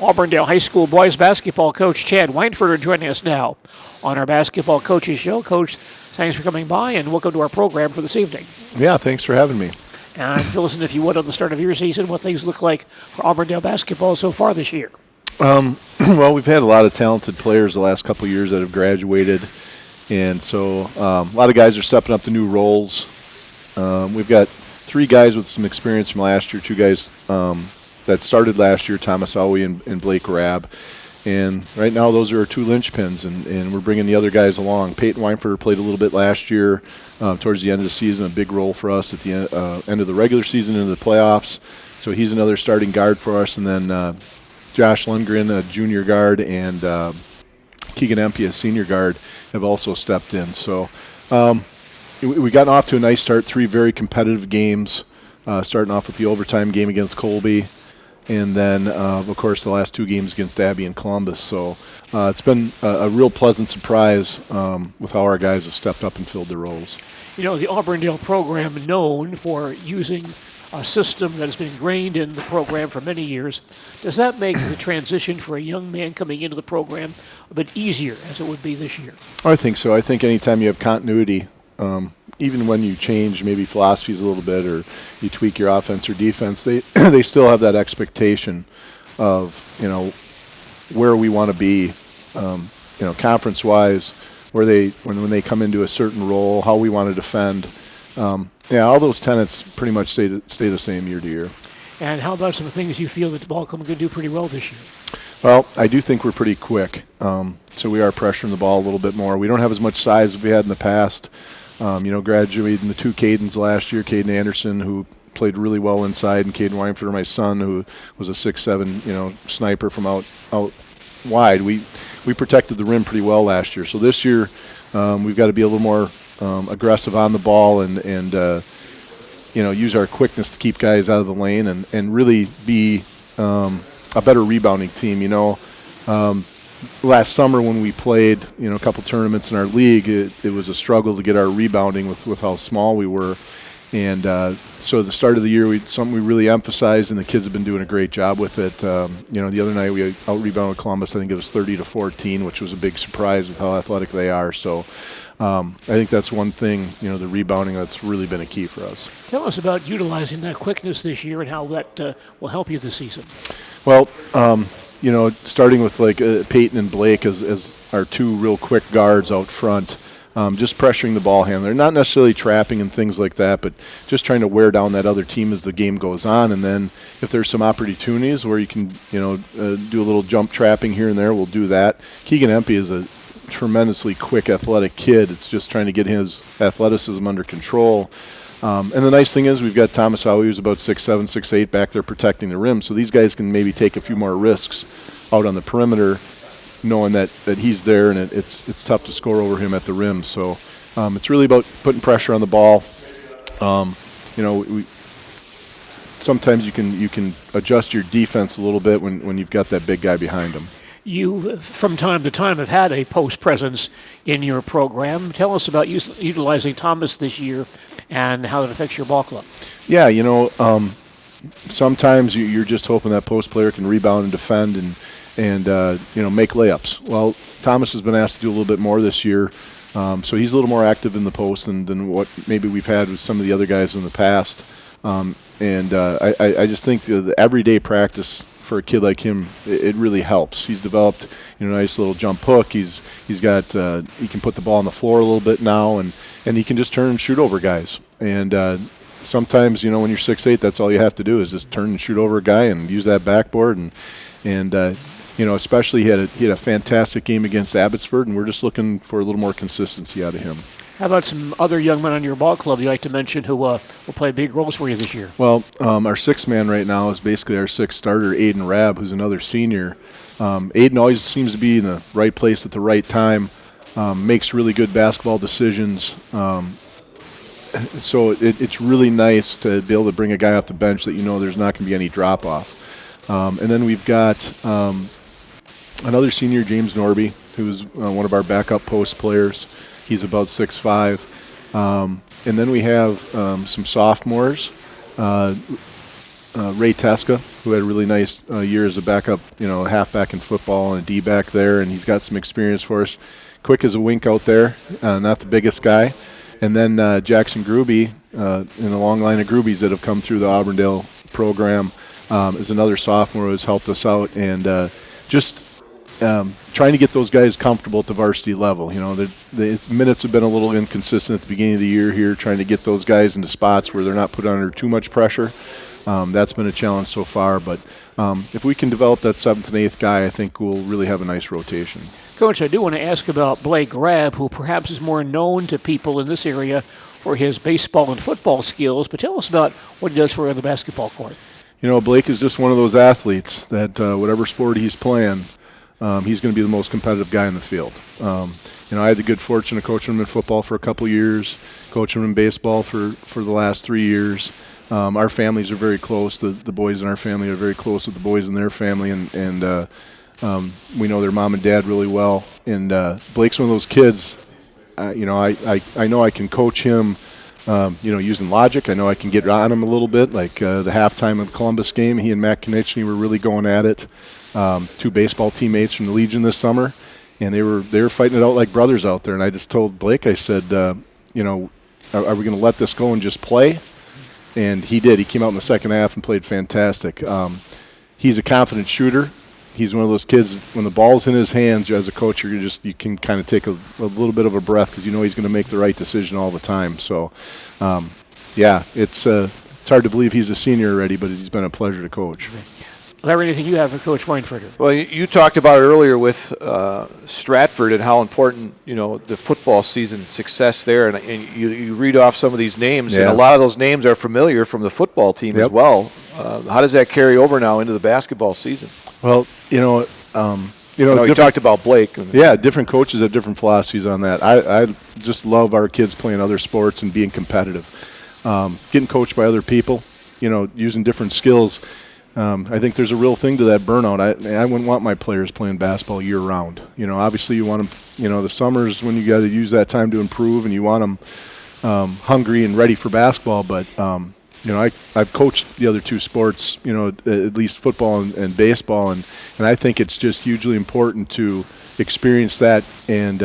Auburndale High School boys basketball coach Chad Weinfurter joining us now on our Basketball Coaches Show. Coach, thanks for coming by and welcome to our program for this evening. Yeah, thanks for having me. And fill us in, if you would, on the start of your season, what things look like for Auburndale basketball so far this year. Well, we've had a lot of talented players the last couple of years that have graduated, and so a lot of guys are stepping up to new roles. We've got 3 guys with some experience from last year, 2 guys that started last year, Thomas Owie and Blake Rabb. And right now those are our 2 linchpins, and we're bringing the other guys along. Peyton Weinfurter played a little bit last year towards the end of the season, a big role for us at the end of the regular season into the playoffs. So he's another starting guard for us. And then Josh Lundgren, a junior guard, and Keegan Empey, a senior guard, have also stepped in. So we got off to a nice start, 3 very competitive games, starting off with the overtime game against Colby, and then, of course, the last 2 games against Abbey and Columbus. So it's been a real pleasant surprise with how our guys have stepped up and filled their roles. You know, the Auburndale program, known for using a system that has been ingrained in the program for many years, does that make the transition for a young man coming into the program a bit easier, as it would be this year? I think so. I think anytime you have continuity, even when you change maybe philosophies a little bit or you tweak your offense or defense, they they still have that expectation of, where we want to be, conference-wise, where when they come into a certain role, how we want to defend. All those tenets pretty much stay the same year to year. And how about some things you feel that the ball club can do pretty well this year? Well, I do think we're pretty quick, so we are pressuring the ball a little bit more. We don't have as much size as we had in the past. Graduating the 2 Cadens last year, Caden Anderson, who played really well inside, and Caden Weinfurter, my son, who was a 6'7", sniper from out wide. We protected the rim pretty well last year. So this year, we've got to be a little more aggressive on the ball and use our quickness to keep guys out of the lane and really be a better rebounding team. Last summer when we played, a couple tournaments in our league, it was a struggle to get our rebounding with how small we were. And so at the start of the year, something we really emphasized, and the kids have been doing a great job with it. The other night we out-rebounded Columbus. I think it was 30-14, which was a big surprise with how athletic they are. So I think that's one thing, the rebounding, that's really been a key for us. Tell us about utilizing that quickness this year and how that will help you this season. Well, starting with Peyton and Blake as our 2 real quick guards out front, just pressuring the ball handler, not necessarily trapping and things like that, but just trying to wear down that other team as the game goes on. And then if there's some opportunities where you can, do a little jump trapping here and there, we'll do that. Keegan Empey is a tremendously quick, athletic kid. It's just trying to get his athleticism under control. And the nice thing is we've got Thomas Howie, who's about 6'7", 6'8", back there protecting the rim. So these guys can maybe take a few more risks out on the perimeter, knowing that he's there and it's tough to score over him at the rim. So it's really about putting pressure on the ball. Sometimes you can adjust your defense a little bit when you've got that big guy behind him. You, from time to time, have had a post presence in your program. Tell us about utilizing Thomas this year and how it affects your ball club. Yeah, sometimes you're just hoping that post player can rebound and defend and make layups. Well, Thomas has been asked to do a little bit more this year, so he's a little more active in the post than what maybe we've had with some of the other guys in the past. I just think the everyday practice for a kid like him, it really helps. He's developed, a nice little jump hook. He's got he can put the ball on the floor a little bit now, and he can just turn and shoot over guys. And sometimes, when you're 6'8", that's all you have to do is just turn and shoot over a guy and use that backboard. And especially he had a fantastic game against Abbotsford, and we're just looking for a little more consistency out of him. How about some other young men on your ball club you'd like to mention who will play big roles for you this year? Well, our 6th man right now is basically our 6th starter, Aiden Rabb, who's another senior. Aiden always seems to be in the right place at the right time, makes really good basketball decisions. So it's really nice to be able to bring a guy off the bench that there's not going to be any drop-off. And then we've got another senior, James Norby, who's one of our backup post players. He's about 6'5". And then we have some sophomores. Ray Teska, who had a really nice year as a backup, halfback in football and a D-back there, and he's got some experience for us. Quick as a wink out there, not the biggest guy. And then Jackson Gruby, in a long line of Grubies that have come through the Auburndale program, is another sophomore who has helped us out, and just trying to get those guys comfortable at the varsity level. The minutes have been a little inconsistent at the beginning of the year here, trying to get those guys into spots where they're not put under too much pressure. That's been a challenge so far, but if we can develop that 7th and 8th guy, I think we'll really have a nice rotation. Coach, I do want to ask about Blake Grab, who perhaps is more known to people in this area for his baseball and football skills, but tell us about what he does for the basketball court. Blake is just one of those athletes that whatever sport he's playing, he's going to be the most competitive guy in the field. I had the good fortune of coaching him in football for a couple years, coaching him in baseball for the last 3 years. Our families are very close. The boys in our family are very close with the boys in their family, and we know their mom and dad really well. And Blake's one of those kids. I know I can coach him. Using logic. I know I can get on him a little bit. Like the halftime of the Columbus game, he and Matt Konechny were really going at it. 2 baseball teammates from the Legion this summer, and they were fighting it out like brothers out there. And I just told Blake, I said, are we going to let this go and just play? And he did. He came out in the second half and played fantastic. He's a confident shooter. He's one of those kids, when the ball's in his hands, as a coach, you can kind of take a little bit of a breath because he's going to make the right decision all the time. So, it's hard to believe he's a senior already, but he's been a pleasure to coach. Larry, anything you have for Coach Weinfurter? Well, you talked about earlier with Stratford and how important, the football season success there, and you read off some of these names, and a lot of those names are familiar from the football team as well. How does that carry over now into the basketball season? Well, you talked about Blake. Yeah, different coaches have different philosophies on that. I just love our kids playing other sports and being competitive. Getting coached by other people, using different skills. I think there's a real thing to that burnout. I wouldn't want my players playing basketball year-round. Obviously you want them, the summers when you got to use that time to improve, and you want them hungry and ready for basketball. But, I've coached the other 2 sports, at least football and baseball, and I think it's just hugely important to experience that. And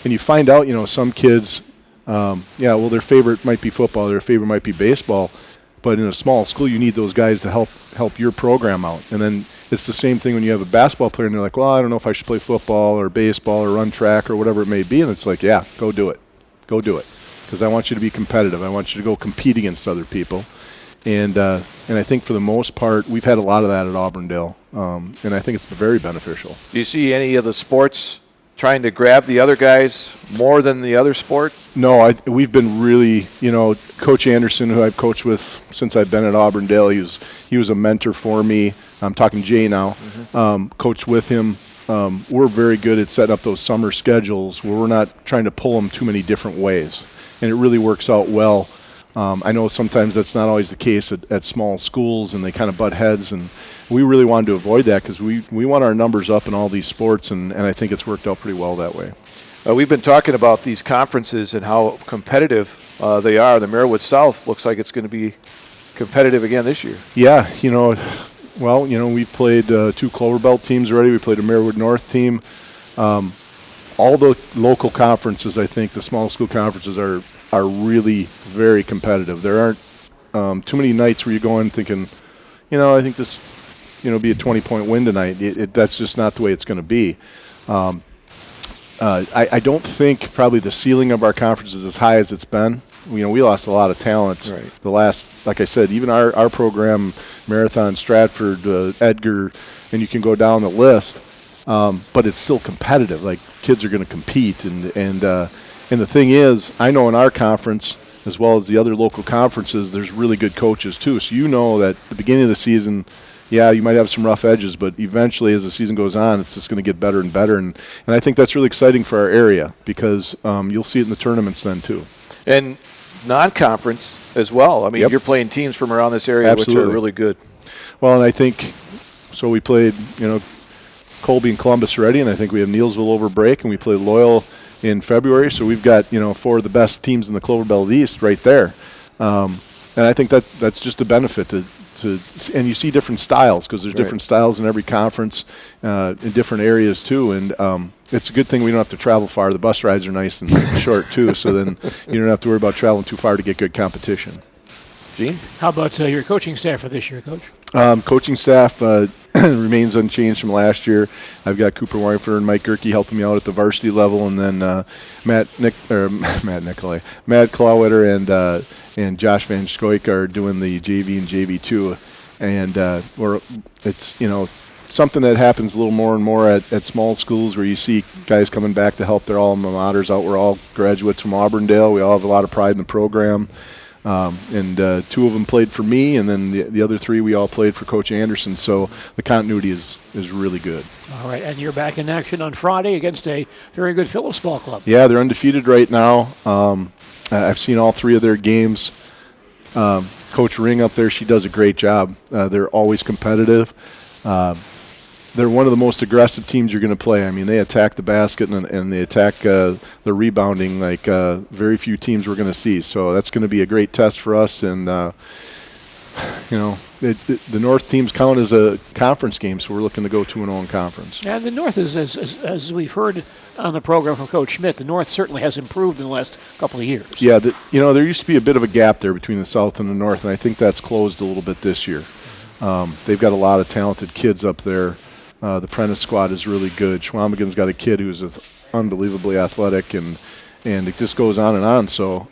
you find out, some kids, their favorite might be football, their favorite might be baseball. But in a small school, you need those guys to help your program out. And then it's the same thing when you have a basketball player and they're like, well, I don't know if I should play football or baseball or run track or whatever it may be. And it's like, yeah, go do it. Go do it. Because I want you to be competitive. I want you to go compete against other people. And I think for the most part, we've had a lot of that at Auburndale. And I think it's very beneficial. Do you see any of the sports trying to grab the other guys more than the other sport? No, we've been really, Coach Anderson, who I've coached with since I've been at Auburndale, he was a mentor for me. I'm talking Jay now. Coached with him. We're very good at setting up those summer schedules where we're not trying to pull them too many different ways. And it really works out well. I know sometimes that's not always the case at small schools, and they kind of butt heads, and we really wanted to avoid that because we want our numbers up in all these sports, and I think it's worked out pretty well that way. We've been talking about these conferences and how competitive they are. The Marywood South looks like it's going to be competitive again this year. Yeah, we've played 2 Clover Belt teams already. We played a Marywood North team. All the local conferences, I think, the small school conferences are really very competitive. There aren't too many nights where you go in thinking, I think this, be a 20-point win tonight. That's just not the way it's going to be. I don't think probably the ceiling of our conference is as high as it's been. We lost a lot of talent. Right. The last, like I said, even our program, Marathon, Stratford, Edgar, and you can go down the list, but it's still competitive. Like, kids are going to compete, and the thing is, I know in our conference, as well as the other local conferences, there's really good coaches too. So that at the beginning of the season, you might have some rough edges, but eventually as the season goes on, it's just going to get better and better. And I think that's really exciting for our area because you'll see it in the tournaments then too. And non-conference as well. I mean, You're playing teams from around this area, Absolutely. Which are really good. Well, and I think, so we played, Colby and Columbus already, and I think we have Neilsville over break, and we played Loyal in February. So we've got, 4 of the best teams in the Clover Belt East right there. And I think that's just a benefit to and you see different styles because there's different styles in every conference, in different areas too. And it's a good thing we don't have to travel far. The bus rides are nice and short too, so then you don't have to worry about traveling too far to get good competition. Gene? How about your coaching staff for this year, Coach? Coaching staff remains unchanged from last year. I've got Cooper Weinfurter and Mike Gerke helping me out at the varsity level, and then Matt Clawwitter and Josh Van Schoik are doing the JV and JV2, and it's something that happens a little more and more at small schools where you see guys coming back to help their alma maters out. We're all graduates from Auburndale. We all have a lot of pride in the program. And two of them played for me, and then the other three we all played for Coach Anderson. So the continuity is really good. All right, and you're back in action on Friday against a very good Phillips ball club. Yeah, they're undefeated right now. I've seen all three of their games. Coach Ring up there, she does a great job. They're always competitive. They're one of the most aggressive teams you're going to play. I mean, they attack the basket and they attack the rebounding like very few teams we're going to see. So that's going to be a great test for us. And, the North teams count as a conference game, so we're looking to go 2-0 in conference. And the North is, as we've heard on the program from Coach Schmidt, the North certainly has improved in the last couple of years. Yeah, there used to be a bit of a gap there between the South and the North, and I think that's closed a little bit this year. They've got a lot of talented kids up there. The Prentice squad is really good. Schwamigan's got a kid who's unbelievably athletic, and it just goes on and on. So,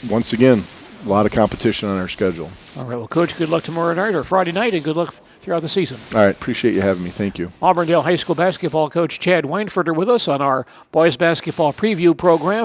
once again, a lot of competition on our schedule. All right, well, Coach, good luck tomorrow night or Friday night, and good luck throughout the season. All right, appreciate you having me. Thank you. Auburndale High School basketball coach Chad Weinfurter with us on our boys basketball preview program.